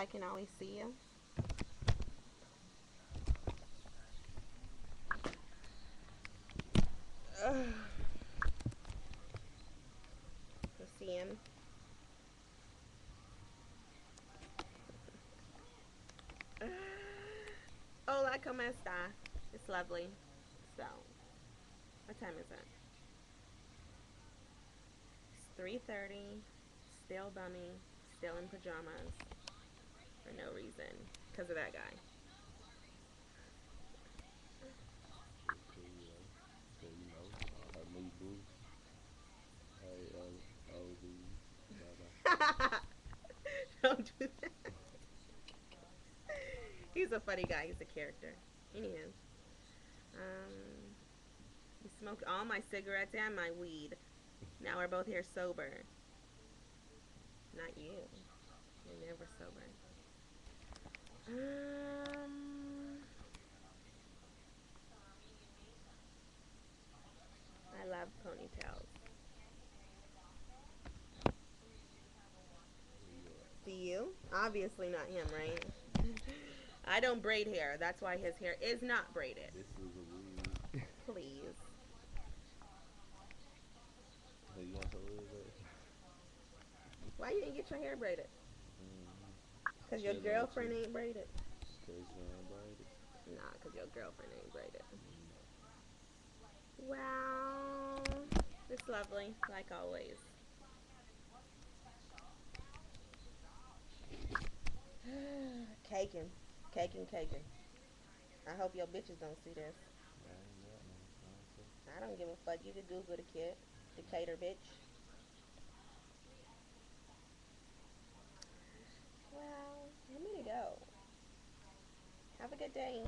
I can always see you. Ugh. You see him? Hola, ¿cómo está? It's lovely. So, what time is it? It's 3:30. Still bumming. Still in pajamas. For no reason. Because of that guy. Her new boo. Hey, OD. Bye bye. Don't do that. He's a funny guy. He's a character. Anywho. Um, he smoked all my cigarettes and my weed. Now we're both here sober. Not you. You're never sober. I love ponytails. Do you? Obviously not him, right? I don't braid hair. That's why his hair is not braided. This is a wig. Please. Hey, you want some wig back? Why you didn't get your hair braided? Cause your Chilling with girlfriend you. ain't braided. Cause you ain't braided. Nah, cause your girlfriend ain't braided. Wow, it's lovely, like always. Caking, caking, caking. I hope your bitches don't see this. I ain't got no sponsor. I don't give a fuck. You could Google the kid, Decatur bitch. Well, I'm gonna go. Have a good day.